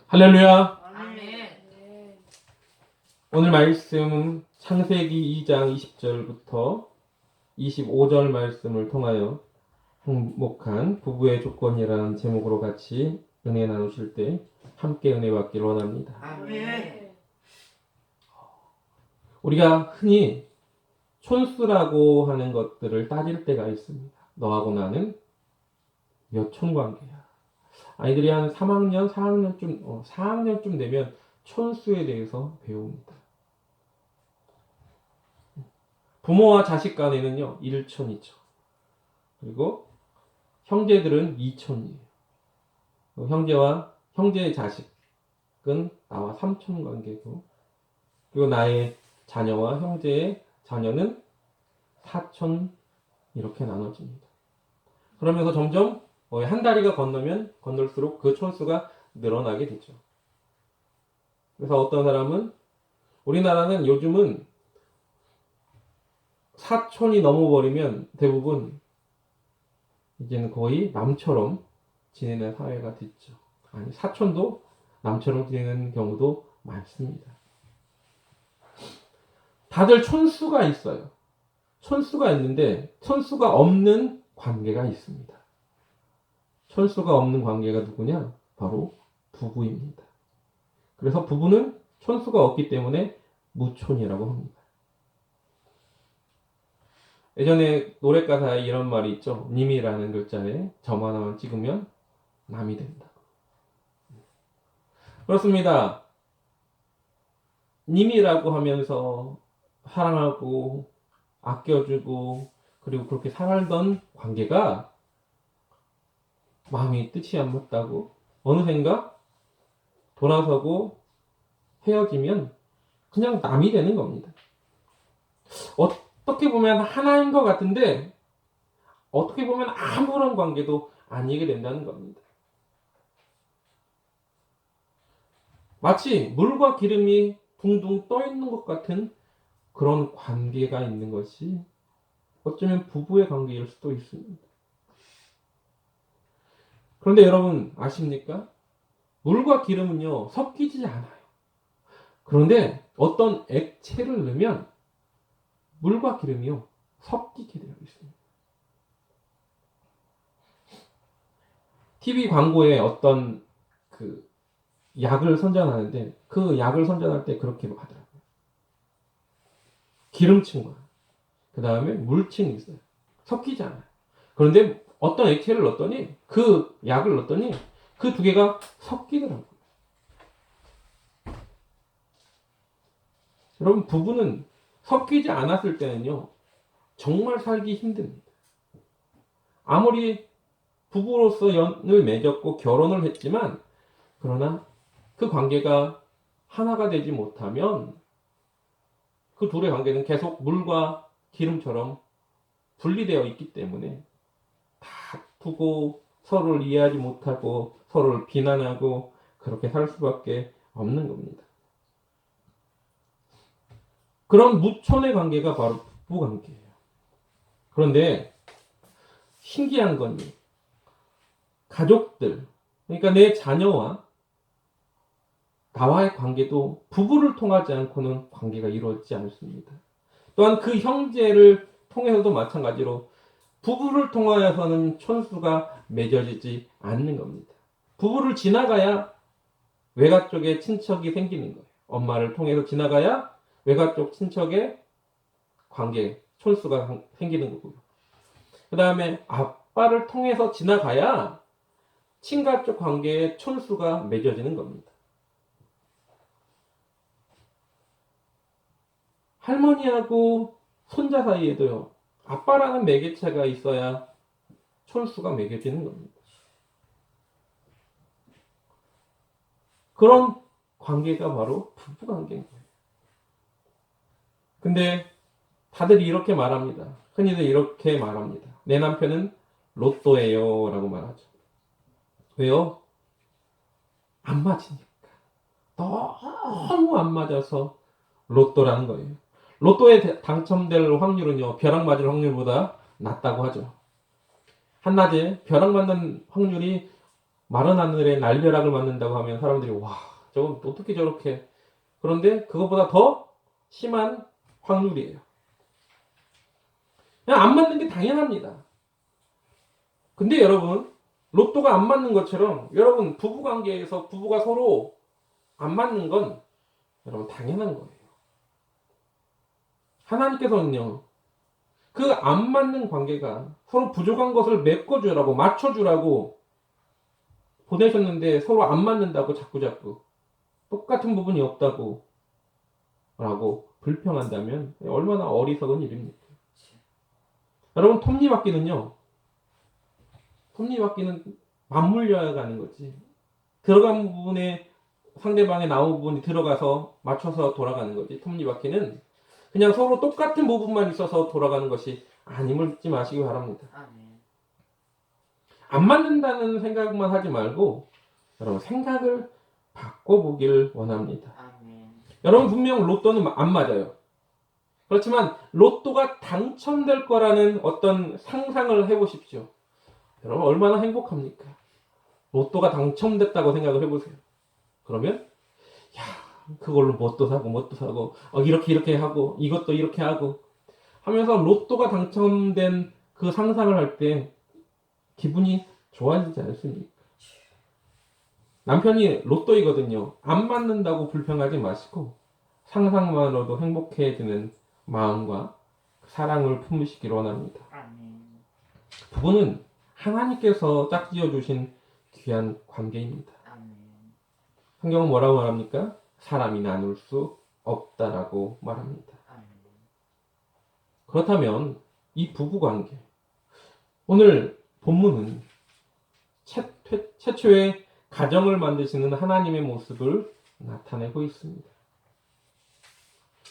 할렐루야. 아멘. 오늘 말씀은 창세기 2장 20절부터 25절 말씀을 통하여 행복한 부부의 조건이라는 제목으로 같이 은혜 나누실 때 함께 은혜 받기를 원합니다. 아멘. 우리가 흔히 촌수라고 하는 것들을 따질 때가 있습니다. 너하고 나는 몇 촌 관계야. 아이들이 한 3학년, 4학년쯤 되면 촌수에 대해서 배웁니다. 부모와 자식 간에는요, 1촌이죠. 그리고 형제들은 2촌이에요. 형제의 자식은 나와 3촌 관계고, 그리고 나의 자녀와 형제의 자녀는 4촌 이렇게 나눠집니다. 그러면서 점점 한 다리가 건너면 건널수록 그 촌수가 늘어나게 되죠. 그래서 어떤 사람은 우리나라는 요즘은 사촌이 넘어버리면 대부분 이제는 거의 남처럼 지내는 사회가 됐죠. 아니, 사촌도 남처럼 지내는 경우도 많습니다. 다들 촌수가 있어요. 촌수가 있는데 촌수가 없는 관계가 있습니다. 촌수가 없는 관계가 누구냐? 바로 부부입니다. 그래서 부부는 촌수가 없기 때문에 무촌이라고 합니다. 예전에 노랫가사에 이런 말이 있죠. 님이라는 글자에 점 하나만 찍으면 남이 된다. 그렇습니다. 님이라고 하면서 사랑하고 아껴주고 그리고 그렇게 살던 관계가 마음이 뜻이 안 맞다고 어느샌가 돌아서고 헤어지면 그냥 남이 되는 겁니다. 어떻게 보면 하나인 것 같은데 어떻게 보면 아무런 관계도 아니게 된다는 겁니다. 마치 물과 기름이 둥둥 떠 있는 것 같은 그런 관계가 있는 것이 어쩌면 부부의 관계일 수도 있습니다. 그런데 여러분 아십니까? 물과 기름은요 섞이지 않아요. 그런데 어떤 액체를 넣으면 물과 기름이요 섞이게 되어 있습니다. TV 광고에 어떤 그 약을 선전하는데 그 약을 선전할 때 그렇게 하더라고요. 기름층과 그 다음에 물층이 있어요. 섞이지 않아요. 그런데 어떤 액체를 넣었더니 그 약을 넣었더니 그 두 개가 섞이더라고요. 여러분 부부는 섞이지 않았을 때는요 정말 살기 힘듭니다. 아무리 부부로서 연을 맺었고 결혼을 했지만 그러나 그 관계가 하나가 되지 못하면 그 둘의 관계는 계속 물과 기름처럼 분리되어 있기 때문에 다투고 서로를 이해하지 못하고 서로를 비난하고 그렇게 살 수밖에 없는 겁니다. 그런 무촌의 관계가 바로 부부 관계예요. 그런데 신기한 건 가족들, 그러니까 내 자녀와 나와의 관계도 부부를 통하지 않고는 관계가 이루어지지 않습니다. 또한 그 형제를 통해서도 마찬가지로 부부를 통하여서는 촌수가 맺어지지 않는 겁니다. 부부를 지나가야 외가 쪽에 친척이 생기는 거예요. 엄마를 통해서 지나가야 외가 쪽 친척의 관계, 촌수가 생기는 거고요. 그 다음에 아빠를 통해서 지나가야 친가 쪽 관계에 촌수가 맺어지는 겁니다. 할머니하고 손자 사이에도요. 아빠라는 매개체가 있어야 촌수가 맺어지는 겁니다. 그런 관계가 바로 부부 관계인 거예요. 근데 다들 이렇게 말합니다. 흔히들 이렇게 말합니다. 내 남편은 로또예요 라고 말하죠. 왜요? 안 맞으니까. 너무 안 맞아서 로또라는 거예요. 로또에 당첨될 확률은요, 벼락 맞을 확률보다 낮다고 하죠. 한낮에 벼락 맞는 확률이 마른 하늘에 날벼락을 맞는다고 하면 사람들이 와, 저건 어떻게 저렇게. 그런데 그것보다 더 심한 확률이에요. 그냥 안 맞는 게 당연합니다. 근데 여러분, 로또가 안 맞는 것처럼 여러분 부부 관계에서 부부가 서로 안 맞는 건 여러분 당연한 거예요. 하나님께서는요, 그 안 맞는 관계가 서로 부족한 것을 메꿔주라고 맞춰주라고 보내셨는데 서로 안 맞는다고 자꾸자꾸 똑같은 부분이 없다고 라고 불평한다면 얼마나 어리석은 일입니까? 여러분, 톱니바퀴는 맞물려야 가는 거지. 들어간 부분에 상대방의 나온 부분이 들어가서 맞춰서 돌아가는 거지. 톱니바퀴는 그냥 서로 똑같은 부분만 있어서 돌아가는 것이 아님을 잊지 마시기 바랍니다. 아멘. 안 맞는다는 생각만 하지 말고 여러분 생각을 바꿔보길 원합니다. 아멘. 여러분 분명 로또는 안 맞아요. 그렇지만 로또가 당첨될 거라는 어떤 상상을 해보십시오. 여러분 얼마나 행복합니까? 로또가 당첨됐다고 생각을 해보세요. 그러면 야, 그걸로 뭣도 사고 이렇게 하고 이것도 이렇게 하고 하면서 로또가 당첨된 그 상상을 할 때 기분이 좋아지지 않습니까? 남편이 로또이거든요. 안 맞는다고 불평하지 마시고 상상만으로도 행복해지는 마음과 사랑을 품으시길 원합니다. 아멘. 부부는 하나님께서 짝지어 주신 귀한 관계입니다. 아멘. 성경은 뭐라고 말합니까? 사람이 나눌 수 없다라고 말합니다. 아멘. 그렇다면 이 부부 관계, 오늘 본문은 최초의 가정을 만드시는 하나님의 모습을 나타내고 있습니다.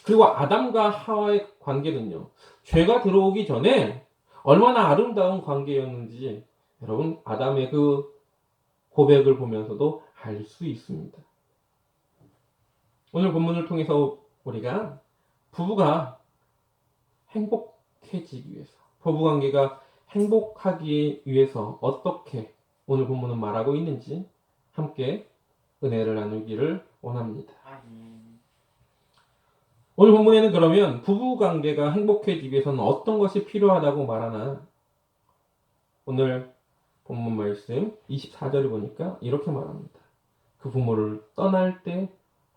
그리고 아담과 하와의 관계는요, 죄가 들어오기 전에 얼마나 아름다운 관계였는지 여러분 아담의 그 고백을 보면서도 알 수 있습니다. 오늘 본문을 통해서 우리가 부부가 행복해지기 위해서, 부부관계가 행복하기 위해서 어떻게 오늘 본문은 말하고 있는지 함께 은혜를 나누기를 원합니다. 아멘. 오늘 본문에는 그러면 부부관계가 행복해지기 위해서는 어떤 것이 필요하다고 말하나, 오늘 본문 말씀 24절을 보니까 이렇게 말합니다. 그 부모를 떠날 때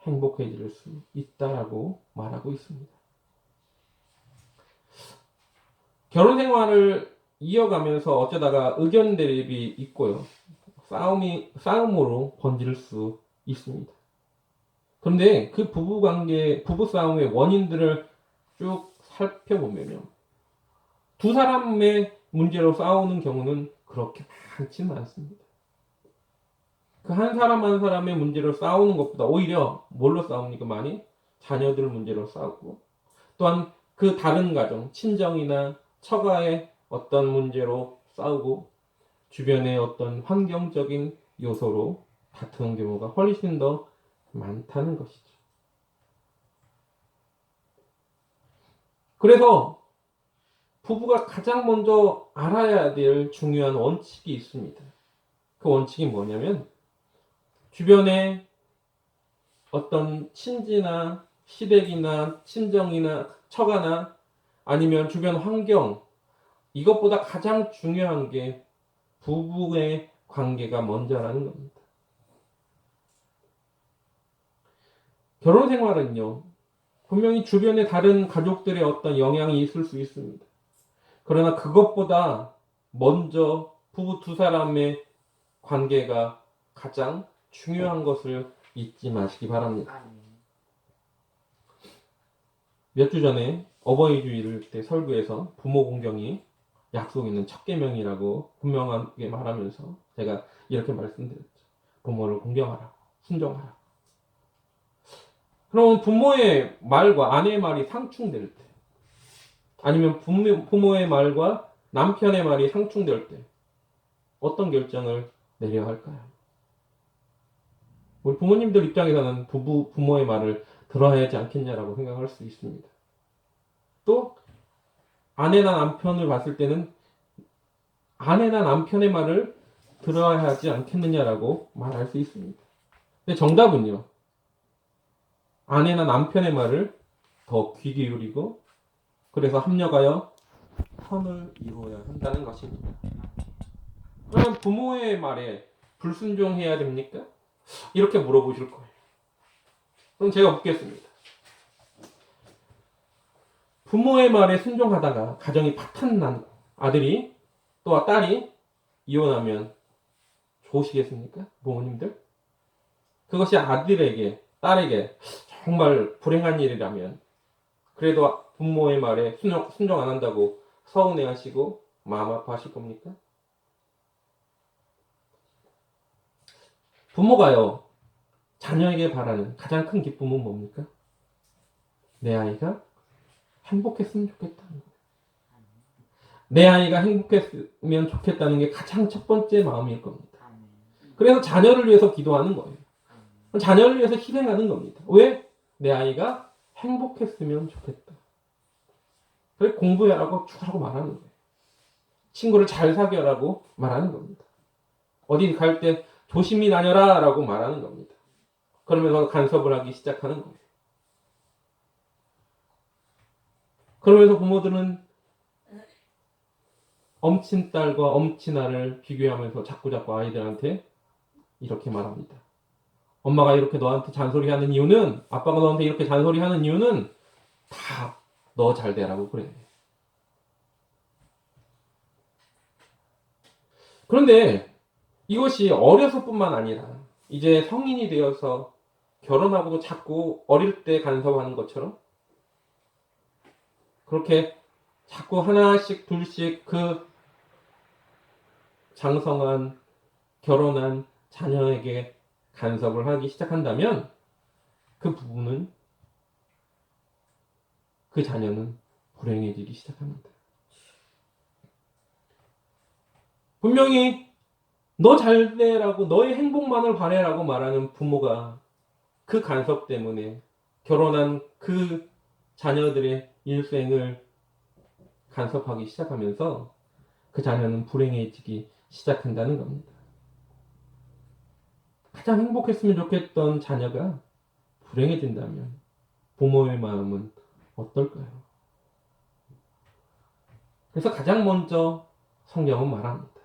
행복해질 수 있다라고 말하고 있습니다. 결혼 생활을 이어가면서 어쩌다가 의견 대립이 있고요. 싸움으로 번질 수 있습니다. 그런데 그 부부 싸움의 원인들을 쭉 살펴보면 두 사람의 문제로 싸우는 경우는 그렇게 많지는 않습니다. 그 한 사람 한 사람의 문제로 싸우는 것보다 오히려 뭘로 싸웁니까? 많이 자녀들 문제로 싸우고, 또한 그 다른 가정, 친정이나 처가의 어떤 문제로 싸우고, 주변의 어떤 환경적인 요소로 다투는 경우가 훨씬 더 많다는 것이죠. 그래서 부부가 가장 먼저 알아야 될 중요한 원칙이 있습니다. 그 원칙이 뭐냐면, 주변에 어떤 친지나 시댁이나 친정이나 처가나 아니면 주변 환경, 이것보다 가장 중요한 게 부부의 관계가 먼저라는 겁니다. 결혼 생활은요, 분명히 주변의 다른 가족들의 어떤 영향이 있을 수 있습니다. 그러나 그것보다 먼저 부부 두 사람의 관계가 가장 중요한 것을 잊지 마시기 바랍니다. 아멘. 몇 주 전에 어버이 주일 때 설교에서 부모 공경이 약속 있는 첫 계명이라고 분명하게 말하면서 제가 이렇게 말씀드렸죠. 부모를 공경하라, 순종하라. 그럼 부모의 말과 아내의 말이 상충될 때, 아니면 부모의 말과 남편의 말이 상충될 때 어떤 결정을 내려야 할까요? 우리 부모님들 입장에서는 부모의 말을 들어야 하지 않겠냐라고 생각할 수 있습니다. 또 아내나 남편을 봤을 때는 아내나 남편의 말을 들어야 하지 않겠느냐라고 말할 수 있습니다. 근데 정답은요. 아내나 남편의 말을 더 귀 기울이고 그래서 합력하여 선을 이루어야 한다는 것입니다. 그러면 부모의 말에 불순종해야 됩니까? 이렇게 물어보실 거예요. 그럼 제가 묻겠습니다. 부모의 말에 순종하다가 가정이 파탄난 아들이 또한 딸이 이혼하면 좋으시겠습니까? 부모님들? 그것이 아들에게 딸에게 정말 불행한 일이라면 그래도 부모의 말에 순종 안 한다고 서운해하시고 마음 아파하실 겁니까? 부모가요 자녀에게 바라는 가장 큰 기쁨은 뭡니까? 내 아이가 행복했으면 좋겠다는 거예요. 내 아이가 행복했으면 좋겠다는 게 가장 첫 번째 마음일 겁니다. 그래서 자녀를 위해서 기도하는 거예요. 자녀를 위해서 희생하는 겁니다. 왜? 내 아이가 행복했으면 좋겠다. 그래 공부해라고 죽으라고 말하는 거예요. 친구를 잘 사귀어라고 말하는 겁니다. 어디 갈 때 조심히 다녀라 라고 말하는 겁니다. 그러면서 간섭을 하기 시작하는 거예요. 그러면서 부모들은 엄친 딸과 엄친 아를 비교하면서 자꾸 아이들한테 이렇게 말합니다. 엄마가 이렇게 너한테 잔소리하는 이유는 아빠가 너한테 이렇게 잔소리하는 이유는 다 너 잘 되라고 그래. 그런데 이것이 어려서뿐만 아니라 이제 성인이 되어서 결혼하고도 자꾸 어릴 때 간섭하는 것처럼 그렇게 자꾸 하나씩 둘씩 그 장성한 결혼한 자녀에게 간섭을 하기 시작한다면 그 부부는 그 자녀는 불행해지기 시작합니다. 분명히 너 잘되라고 너의 행복만을 바래라고 말하는 부모가 그 간섭 때문에 결혼한 그 자녀들의 일생을 간섭하기 시작하면서 그 자녀는 불행해지기 시작한다는 겁니다. 가장 행복했으면 좋겠던 자녀가 불행해진다면 부모의 마음은 어떨까요? 그래서 가장 먼저 성경은 말합니다.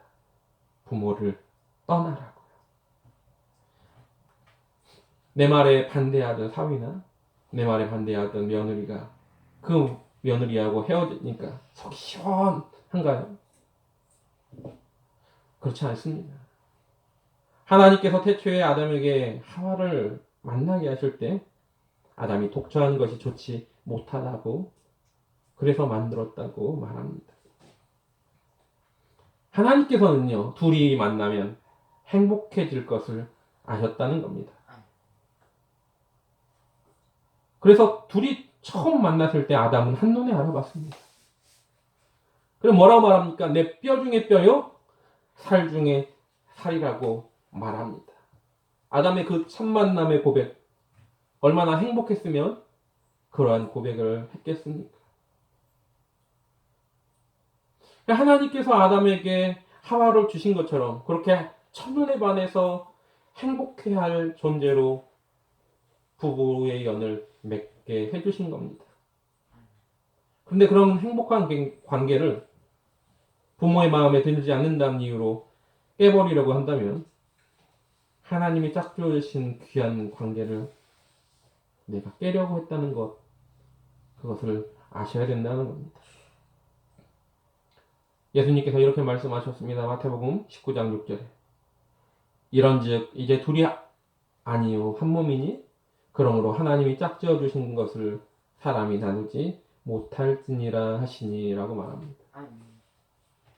부모를 떠나라고요. 내 말에 반대하던 사위나 내 말에 반대하던 며느리가 그 며느리하고 헤어지니까 속이 시원한가요? 그렇지 않습니다. 하나님께서 태초에 아담에게 하와를 만나게 하실 때 아담이 독처하는 것이 좋지 못하다고 그래서 만들었다고 말합니다. 하나님께서는요 둘이 만나면 행복해질 것을 아셨다는 겁니다. 그래서 둘이 처음 만났을 때 아담은 한눈에 알아봤습니다. 그럼 뭐라고 말합니까? 내 뼈 중에 뼈요 살 중에 살이라고 말합니다. 아담의 그 첫 만남의 고백 얼마나 행복했으면 그러한 고백을 했겠습니까? 하나님께서 아담에게 하와를 주신 것처럼 그렇게 첫눈에 반해서 행복해할 존재로 부부의 연을 맺게 해주신 겁니다. 그런데 그런 행복한 관계를 부모의 마음에 들지 않는다는 이유로 깨버리려고 한다면 하나님이 짝지어주신 귀한 관계를 내가 깨려고 했다는 것 그것을 아셔야 된다는 겁니다. 예수님께서 이렇게 말씀하셨습니다. 마태복음 19장 6절에 이런즉 이제 둘이 아니요 한 몸이니 그러므로 하나님이 짝지어 주신 것을 사람이 나누지 못할지니라 하시니라고 말합니다.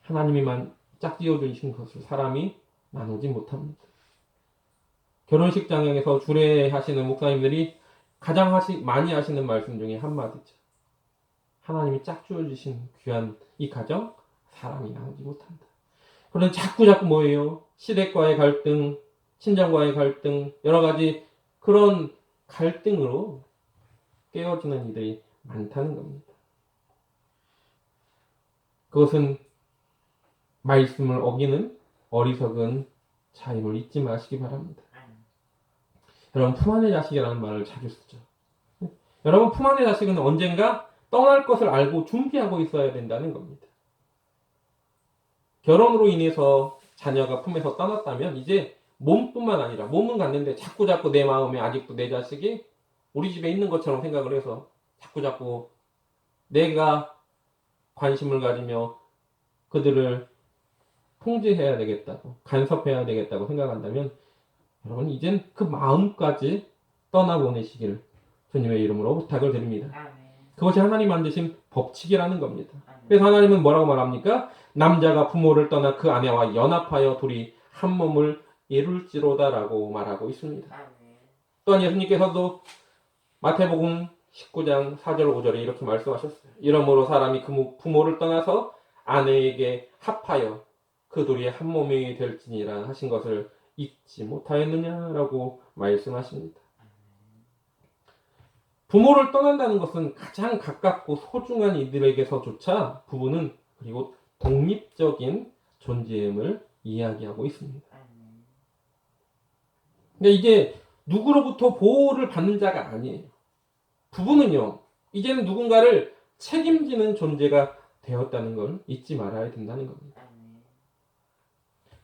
하나님이만 짝지어 주신 것을 사람이 나누지 못합니다. 결혼식 장에서 주례하시는 목사님들이 가장 많이 하시는 말씀 중에 한마디죠. 하나님이 짝지어 주신 귀한 이 가정 사람이 나누지 못한다. 그런데 자꾸 뭐예요? 시댁과의 갈등, 친정과의 갈등, 여러 가지 그런 갈등으로 깨어지는 이들이 많다는 겁니다. 그것은 말씀을 어기는 어리석은 자임을 잊지 마시기 바랍니다. 여러분 품 안의 자식이라는 말을 자주 쓰죠. 여러분 품 안의 자식은 언젠가 떠날 것을 알고 준비하고 있어야 된다는 겁니다. 결혼으로 인해서 자녀가 품에서 떠났다면 이제 몸뿐만 아니라 몸은 갔는데 자꾸자꾸 내 마음에 아직도 내 자식이 우리 집에 있는 것처럼 생각을 해서 자꾸자꾸 내가 관심을 가지며 그들을 통제해야 되겠다고 간섭해야 되겠다고 생각한다면 여러분 이젠 그 마음까지 떠나보내시길 주님의 이름으로 부탁을 드립니다. 그것이 하나님 만드신 법칙이라는 겁니다. 그래서 하나님은 뭐라고 말합니까? 남자가 부모를 떠나 그 아내와 연합하여 둘이 한 몸을 이룰지로다라고 말하고 있습니다. 또한 예수님께서도 마태복음 19장 4절 5절에 이렇게 말씀하셨어요. 이러므로 사람이 그 부모를 떠나서 아내에게 합하여 그 둘이 한 몸이 될지니라 하신 것을 잊지 못하였느냐라고 말씀하십니다. 부모를 떠난다는 것은 가장 가깝고 소중한 이들에게서조차 부부는 그리고 독립적인 존재임을 이야기하고 있습니다. 근데 이게 누구로부터 보호를 받는 자가 아니에요. 부부는요, 이제는 누군가를 책임지는 존재가 되었다는 걸 잊지 말아야 된다는 겁니다.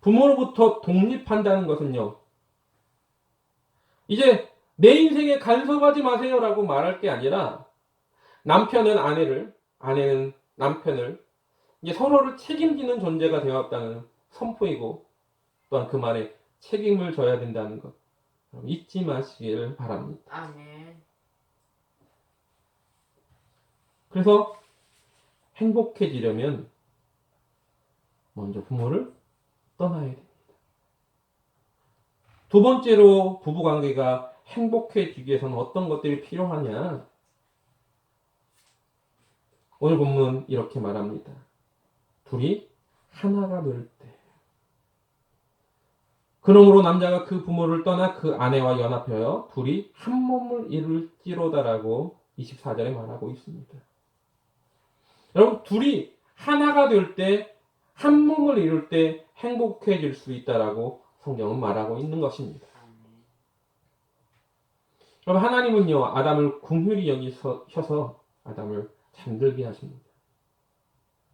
부모로부터 독립한다는 것은요, 이제 내 인생에 간섭하지 마세요라고 말할 게 아니라 남편은 아내를, 아내는 남편을 이제 서로를 책임지는 존재가 되었다는 선포이고 또한 그 말에 책임을 져야 된다는 것 잊지 마시길 바랍니다. 아멘. 그래서 행복해지려면 먼저 부모를 떠나야 됩니다. 두 번째로 부부관계가 행복해지기 위해서는 어떤 것들이 필요하냐? 오늘 본문 이렇게 말합니다. 둘이 하나가 될 때. 그러므로 남자가 그 부모를 떠나 그 아내와 연합하여 둘이 한 몸을 이룰지로다라고 24절에 말하고 있습니다. 여러분, 둘이 하나가 될 때, 한 몸을 이룰 때 행복해질 수 있다라고 성경은 말하고 있는 것입니다. 여러분, 하나님은요, 아담을 긍휼히 여기셔서 아담을 잠들게 하십니다.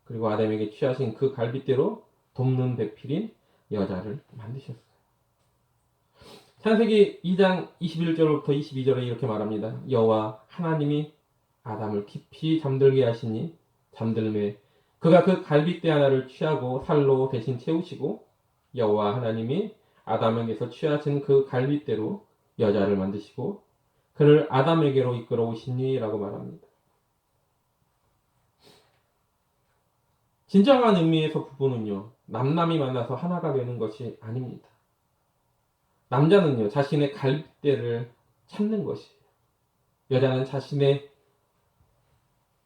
그리고 아담에게 취하신 그 갈빗대로 돕는 배필인 여자를 만드셨어요. 창세기 2장 21절부터 22절에 이렇게 말합니다. 여호와 하나님이 아담을 깊이 잠들게 하시니 잠들매 그가 그 갈빗대 하나를 취하고 살로 대신 채우시고 여호와 하나님이 아담에게서 취하신 그 갈빗대로 여자를 만드시고 그를 아담에게로 이끌어 오시니라고 말합니다. 진정한 의미에서 부부는요, 남남이 만나서 하나가 되는 것이 아닙니다. 남자는요, 자신의 갈빗대를 찾는 것이에요. 여자는 자신의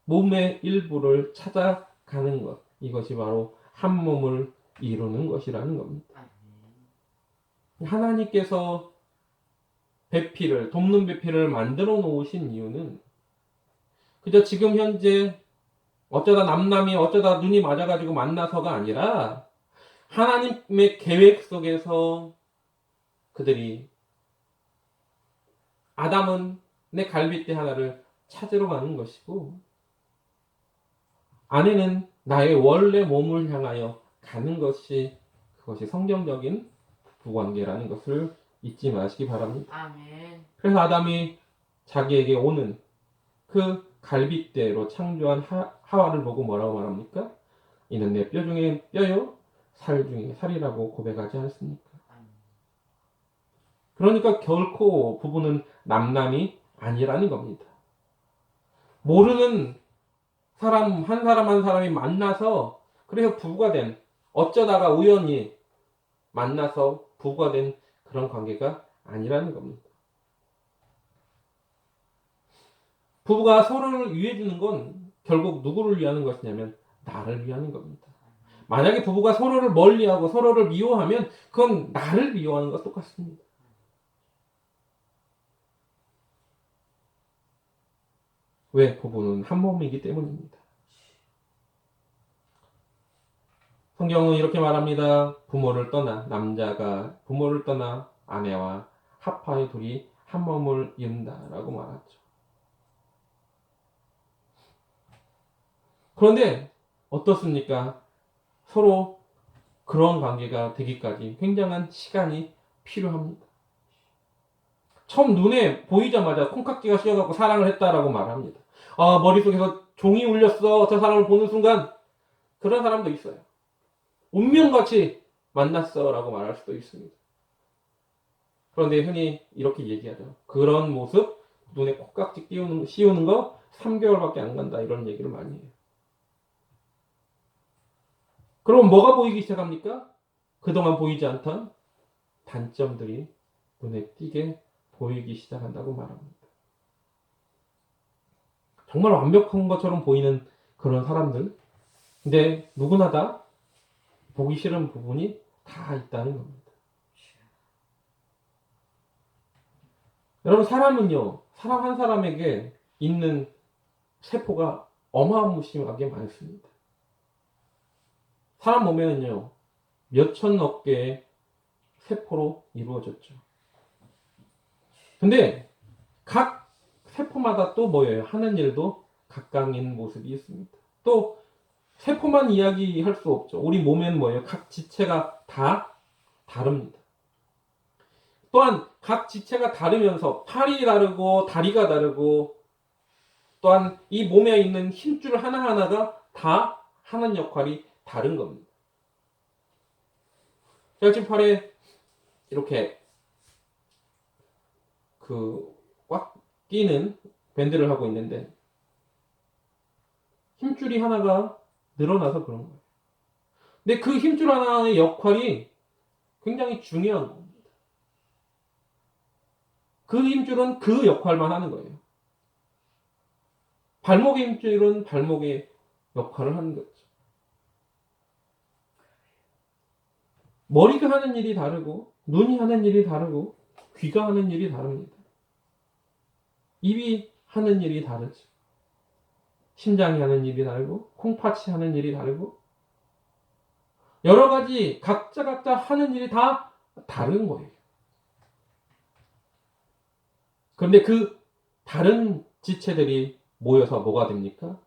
몸의 일부를 찾아가는 것. 이것이 바로 한 몸을 이루는 것이라는 겁니다. 하나님께서 배필을, 돕는 배필을 만들어 놓으신 이유는 그저 지금 현재 어쩌다 남남이 어쩌다 눈이 맞아가지고 만나서가 아니라 하나님의 계획 속에서 그들이 아담은 내 갈빗대 하나를 찾으러 가는 것이고 아내는 나의 원래 몸을 향하여 가는 것이 그것이 성경적인 부부관계라는 것을 잊지 마시기 바랍니다. 아멘. 그래서 아담이 자기에게 오는 그 갈빗대로 창조한 하와를 보고 뭐라고 말합니까? 이는 내 뼈 중에 뼈요 살 중에 살이라고 고백하지 않습니까? 그러니까 결코 부부는 남남이 아니라는 겁니다. 모르는 사람 한 사람 한 사람이 만나서 그래서 부부가 된 어쩌다가 우연히 만나서 부부가 된 그런 관계가 아니라는 겁니다. 부부가 서로를 위해주는 건 결국 누구를 위하는 것이냐면 나를 위하는 겁니다. 만약에 부부가 서로를 멀리하고 서로를 미워하면 그건 나를 미워하는 것과 똑같습니다. 왜? 부부는 한 몸이기 때문입니다. 성경은 이렇게 말합니다. 남자가 부모를 떠나 아내와 합하여 둘이 한 몸을 이룬다라고 말하죠. 그런데 어떻습니까? 서로 그런 관계가 되기까지 굉장한 시간이 필요합니다. 처음 눈에 보이자마자 콩깍지가 씌어갖고 사랑을 했다라고 말합니다. 머릿속에서 종이 울렸어. 저 사람을 보는 순간 그런 사람도 있어요. 운명같이 만났어 라고 말할 수도 있습니다. 그런데 흔히 이렇게 얘기하죠. 그런 모습, 눈에 콩깍지 씌우는 거 3개월밖에 안 간다 이런 얘기를 많이 해요. 그럼 뭐가 보이기 시작합니까? 그동안 보이지 않던 단점들이 눈에 띄게 보이기 시작한다고 말합니다. 정말 완벽한 것처럼 보이는 그런 사람들. 근데 누구나 다 보기 싫은 부분이 다 있다는 겁니다. 여러분, 사람 한 사람에게 있는 세포가 어마무시하게 많습니다. 사람 몸에는요, 몇천억 개의 세포로 이루어졌죠. 근데 각 세포마다 또 뭐예요? 하는 일도 각각인 모습이 있습니다. 또 세포만 이야기할 수 없죠. 우리 몸에는 뭐예요? 각 지체가 다 다릅니다. 또한 각 지체가 다르면서 팔이 다르고 다리가 다르고 또한 이 몸에 있는 힘줄 하나하나가 다 하는 역할이 다른 겁니다. 제가 지금 팔에 이렇게 꽉 끼는 밴드를 하고 있는데 힘줄이 하나가 늘어나서 그런 거예요. 근데 그 힘줄 하나의 역할이 굉장히 중요한 겁니다. 그 힘줄은 그 역할만 하는 거예요. 발목의 힘줄은 발목의 역할을 하는 거죠. 머리가 하는 일이 다르고 눈이 하는 일이 다르고 귀가 하는 일이 다릅니다. 입이 하는 일이 다르죠. 심장이 하는 일이 다르고 콩팥이 하는 일이 다르고 여러 가지 각자 하는 일이 다 다른 거예요. 그런데 그 다른 지체들이 모여서 뭐가 됩니까?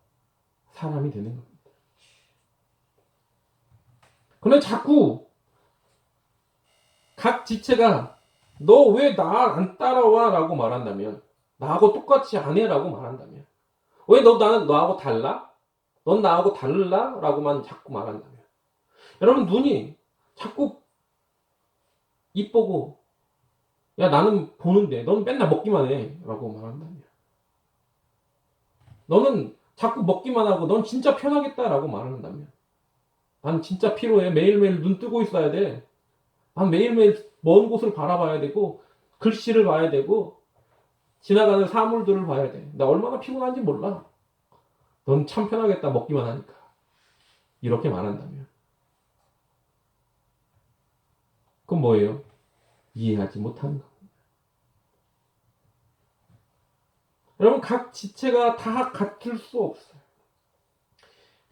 사람이 되는 겁니다. 그런데 자꾸 각 지체가 너 왜 나 안 따라와? 라고 말한다면 나하고 똑같이 안 해? 라고 말한다면 왜 나는 너하고 달라? 넌 나하고 달라? 라고만 자꾸 말한다면 여러분 눈이 자꾸 이쁘고 야 나는 보는데 넌 맨날 먹기만 해 라고 말한다면 너는 자꾸 먹기만 하고 넌 진짜 편하겠다 라고 말한다면 난 진짜 필요해. 매일매일 눈 뜨고 있어야 돼. 난 매일매일 먼 곳을 바라봐야 되고 글씨를 봐야 되고 지나가는 사물들을 봐야 돼. 나 얼마나 피곤한지 몰라. 넌 참 편하겠다 먹기만 하니까. 이렇게 말한다면 그건 뭐예요? 이해하지 못하는 겁니다. 여러분 각 지체가 다 같을 수 없어요.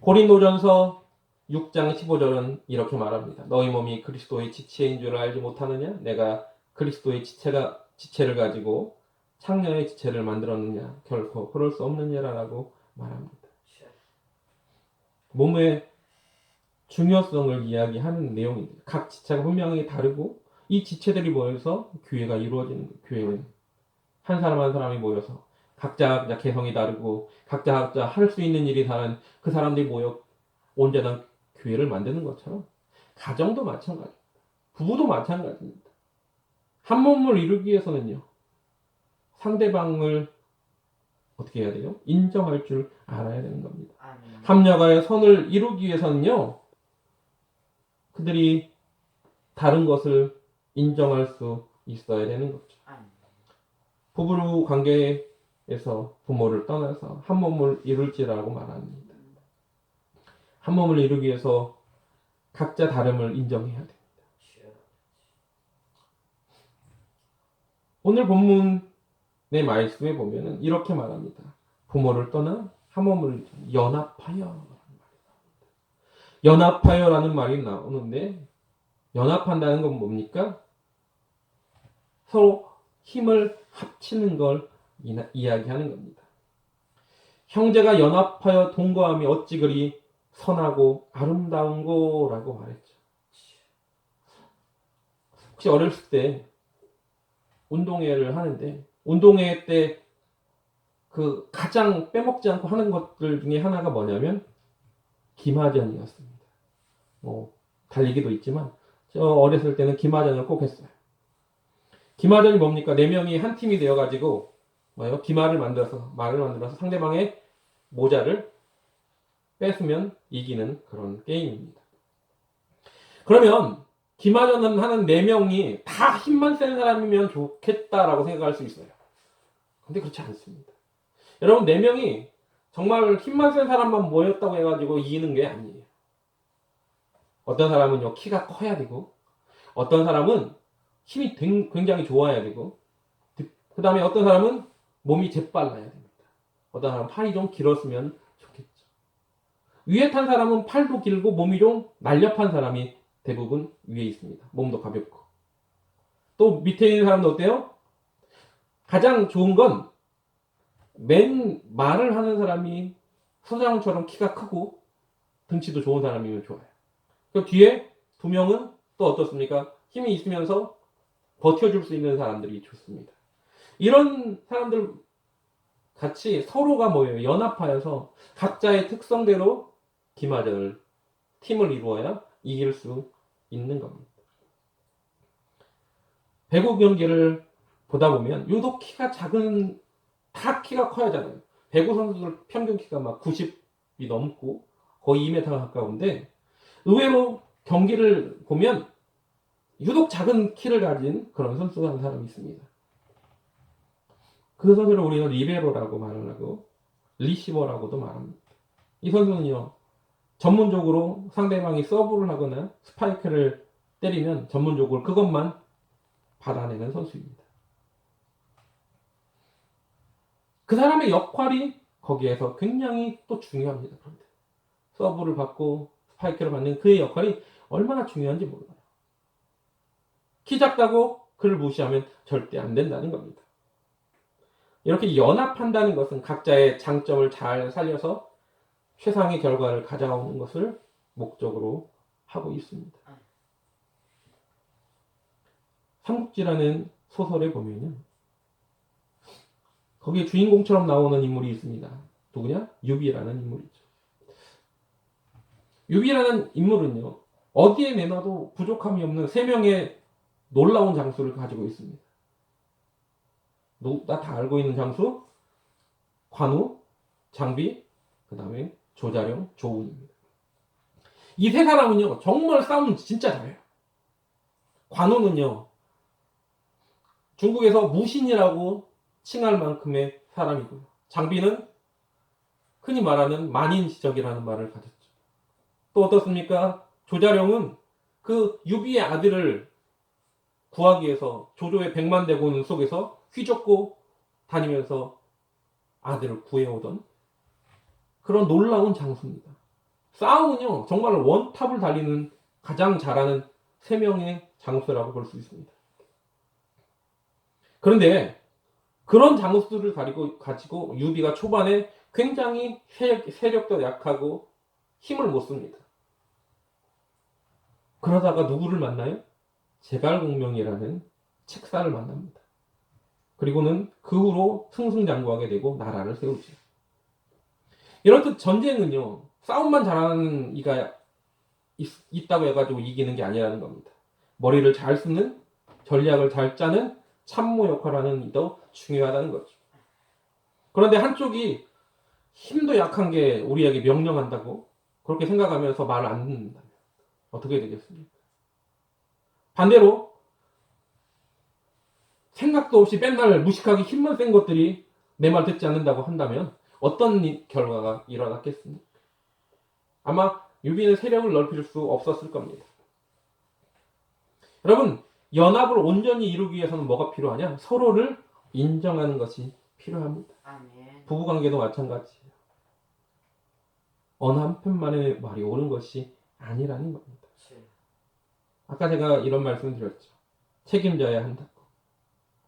고린도전서 6장 15절은 이렇게 말합니다. 너희 몸이 그리스도의 지체인 줄 알지 못하느냐? 내가 그리스도의 지체를 가지고 창녀의 지체를 만들었느냐? 결코 그럴 수 없느냐라고 말합니다. 몸의 중요성을 이야기하는 내용입니다. 각 지체가 분명히 다르고 이 지체들이 모여서 교회가 이루어지는 거예요. 교회는 한 사람 한 사람이 모여서 각자 개성이 다르고 각자 할 수 있는 일이 다른 그 사람들이 모여 온전한 교회를 만드는 것처럼 가정도 마찬가지입니다. 부부도 마찬가지입니다. 한 몸을 이루기 위해서는요. 상대방을 어떻게 해야 돼요? 인정할 줄 알아야 되는 겁니다. 합력하여 선을 이루기 위해서는요. 그들이 다른 것을 인정할 수 있어야 되는 거죠. 부부 관계에서 부모를 떠나서 한 몸을 이룰지라고 말합니다. 한 몸을 이루기 위해서 각자 다름을 인정해야 됩니다. 오늘 본문의 말씀에 보면은 이렇게 말합니다. 부모를 떠나 한 몸을 연합하여. 연합하여라는 말이 나오는데 연합한다는 건 뭡니까? 서로 힘을 합치는 걸 이야기하는 겁니다. 형제가 연합하여 동거함이 어찌 그리 선하고 아름다운고라고 말했죠. 혹시 어렸을 때 운동회를 하는데 운동회 때 그 가장 빼먹지 않고 하는 것들 중에 하나가 뭐냐면 기마전이었습니다. 뭐 달리기도 있지만 저 어렸을 때는 기마전을 꼭 했어요. 기마전이 뭡니까? 네 명이 한 팀이 되어가지고 뭐요? 기마를 만들어서 말을 만들어서 상대방의 모자를 뺏으면 이기는 그런 게임입니다. 그러면 기마전은 하는 네 명이 다 힘만 센 사람이면 좋겠다라고 생각할 수 있어요. 근데 그렇지 않습니다. 여러분 네 명이 정말 힘만 센 사람만 모였다고 해가지고 이기는 게 아니에요. 어떤 사람은요 키가 커야 되고 어떤 사람은 힘이 굉장히 좋아야 되고 그 다음에 어떤 사람은 몸이 재빨라야 됩니다. 어떤 사람은 팔이 좀 길었으면 좋겠죠. 위에 탄 사람은 팔도 길고 몸이 좀 날렵한 사람이 대부분 위에 있습니다. 몸도 가볍고. 또 밑에 있는 사람도 어때요? 가장 좋은 건 맨 말을 하는 사람이 서장훈처럼 키가 크고 등치도 좋은 사람이면 좋아요. 그 뒤에 두 명은 또 어떻습니까? 힘이 있으면서 버텨줄 수 있는 사람들이 좋습니다. 이런 사람들 같이 서로가 뭐예요? 연합하여서 각자의 특성대로 기마전을 팀을 이루어야 이길 수 있는 겁니다. 배구 경기를 보다 보면 유독 키가 작은 다 키가 커야 하잖아요. 배구 선수들 평균 키가 막 90이 넘고 거의 2m 가까운데 의외로 경기를 보면 유독 작은 키를 가진 그런 선수가 한 사람이 있습니다. 그 선수를 우리는 리베로라고 말을 하고 리시버라고도 말합니다. 이 선수는요 전문적으로 상대방이 서브를 하거나 스파이크를 때리면 전문적으로 그것만 받아내는 선수입니다. 그 사람의 역할이 거기에서 굉장히 또 중요합니다. 그런데 서브를 받고 스파이크를 받는 그의 역할이 얼마나 중요한지 몰라요. 키 작다고 그를 무시하면 절대 안 된다는 겁니다. 이렇게 연합한다는 것은 각자의 장점을 잘 살려서 최상의 결과를 가져오는 것을 목적으로 하고 있습니다. 삼국지라는 소설에 보면요. 거기에 주인공처럼 나오는 인물이 있습니다. 누구냐? 유비라는 인물이죠. 유비라는 인물은요. 어디에 내놔도 부족함이 없는 세 명의 놀라운 장수를 가지고 있습니다. 나 다 알고 있는 장수, 관우, 장비, 그 다음에 조자룡, 조운입니다. 이 세 사람은요. 정말 싸움 진짜 잘해요. 관우는요. 중국에서 무신이라고 칭할 만큼의 사람이고요. 장비는 흔히 말하는 만인시적이라는 말을 가졌죠. 또 어떻습니까? 조자룡은 그 유비의 아들을 구하기 위해서 조조의 100만 대군 속에서 휘젓고 다니면서 아들을 구해오던 그런 놀라운 장수입니다. 싸움은요 정말 원탑을 달리는 가장 잘하는 3명의 장수라고 볼 수 있습니다. 그런데 그런 장수들을 가지고 유비가 초반에 굉장히 세력도 약하고 힘을 못 씁니다. 그러다가 누구를 만나요? 제갈공명이라는 책사를 만납니다. 그리고는 그 후로 승승장구하게 되고 나라를 세우죠. 이렇듯 전쟁은요 싸움만 잘하는 이가 있다고 해가지고 이기는 게 아니라는 겁니다. 머리를 잘 쓰는, 전략을 잘 짜는 참모 역할하는 이도 중요하다는 거죠. 그런데 한쪽이 힘도 약한 게 우리에게 명령한다고 그렇게 생각하면서 말을 안 듣는다면 어떻게 되겠습니까? 반대로 생각도 없이 맨날 무식하게 힘만 센 것들이 내 말 듣지 않는다고 한다면 어떤 결과가 일어났겠습니까? 아마 유비는 세력을 넓힐 수 없었을 겁니다. 여러분, 연합을 온전히 이루기 위해서는 뭐가 필요하냐? 서로를 인정하는 것이 필요합니다. 아멘. 부부관계도 마찬가지예요. 어느 한편만의 말이 옳은 것이 아니라는 겁니다. 아까 제가 이런 말씀을 드렸죠. 책임져야 한다고.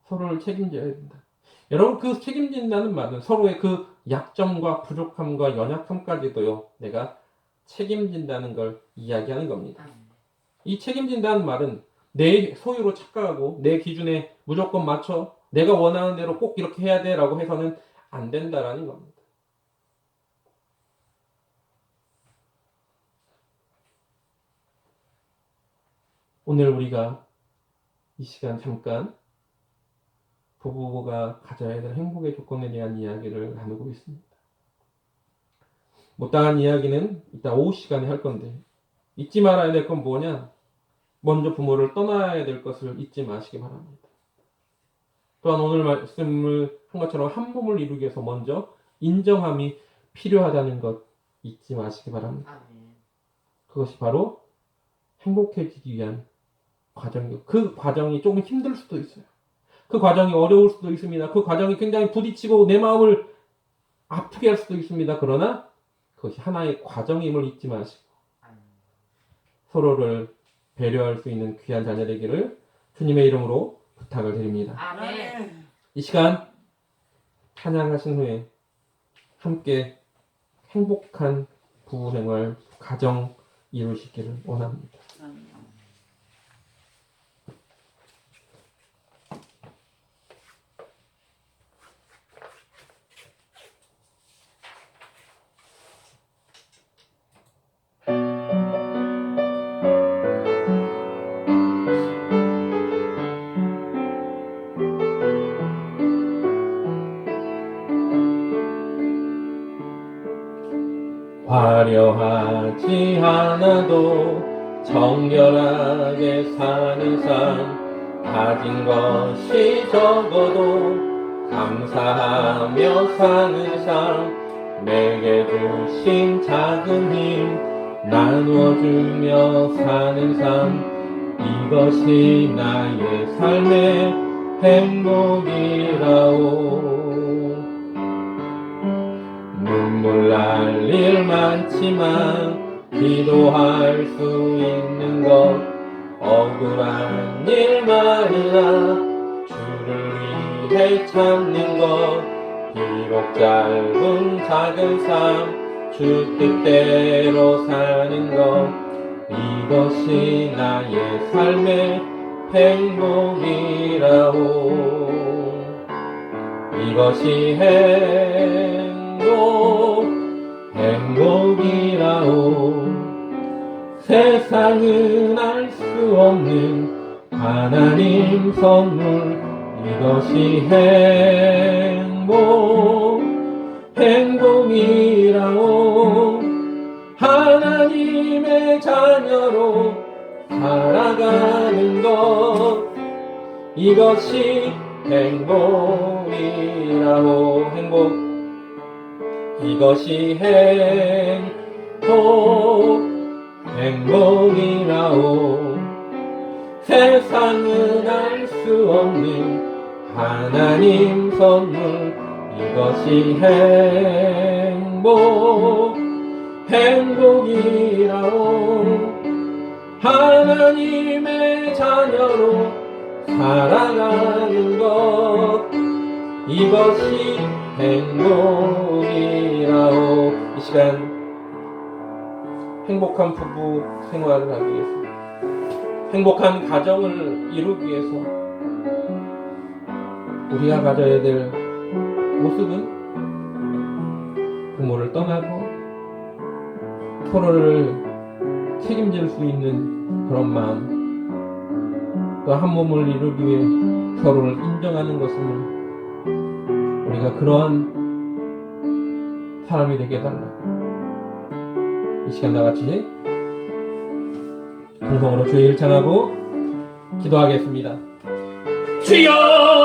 서로를 책임져야 된다. 여러분, 그 책임진다는 말은 서로의 그 약점과 부족함과 연약함까지도요, 내가 책임진다는 걸 이야기하는 겁니다. 이 책임진다는 말은 내 소유로 착각하고 내 기준에 무조건 맞춰 내가 원하는 대로 꼭 이렇게 해야 돼 라고 해서는 안 된다라는 겁니다. 오늘 우리가 이 시간 잠깐 부부가 가져야 될 행복의 조건에 대한 이야기를 나누고 있습니다. 못다한 이야기는 이따 오후 시간에 할 건데, 잊지 말아야 될 건 뭐냐? 먼저 부모를 떠나야 될 것을 잊지 마시기 바랍니다. 또한 오늘 말씀을 한 것처럼 한 몸을 이루기 위해서 먼저 인정함이 필요하다는 것 잊지 마시기 바랍니다. 그것이 바로 행복해지기 위한 과정이고, 그 과정이 조금 힘들 수도 있어요. 그 과정이 어려울 수도 있습니다. 그 과정이 굉장히 부딪히고 내 마음을 아프게 할 수도 있습니다. 그러나 그것이 하나의 과정임을 잊지 마시고 서로를 배려할 수 있는 귀한 자녀 되기를 주님의 이름으로 부탁을 드립니다. 아멘. 이 시간 찬양하신 후에 함께 행복한 부부생활, 가정 이루시기를 원합니다. 화려하지 않아도 정결하게 사는 삶, 가진 것이 적어도 감사하며 사는 삶, 내게 주신 작은 힘 나누어주며 사는 삶, 이것이 나의 삶의 행복이라오. 눈물 날 일 많지만 기도할 수 있는 것, 억울한 일 많으나 주를 위해 찾는 것, 비록 짧은 작은 삶, 주 뜻대로 사는 것, 이것이 나의 삶의 행복이라오. 이것이 행복이라오. 세상은 알 수 없는 하나님 선물, 이것이 행복이라오. 하나님의 자녀로 살아가는 것, 이것이 행복이라오. 이것이 행복이라오. 세상은 알 수 없는 하나님 선물, 이것이 행복이라오. 하나님의 자녀로 살아가는 것, 이것이 행복이라오. 이 시간 행복한 부부 생활을 하기 위해서, 행복한 가정을 이루기 위해서 우리가 가져야 될 모습은 부모를 떠나고 서로를 책임질 수 있는 그런 마음, 또 한 몸을 이루기 위해 서로를 인정하는 것을 우리가 그러한 사람이 되게 해달라. 이 시간 다같이 동성으로 주의 일창하고 기도하겠습니다. 주여!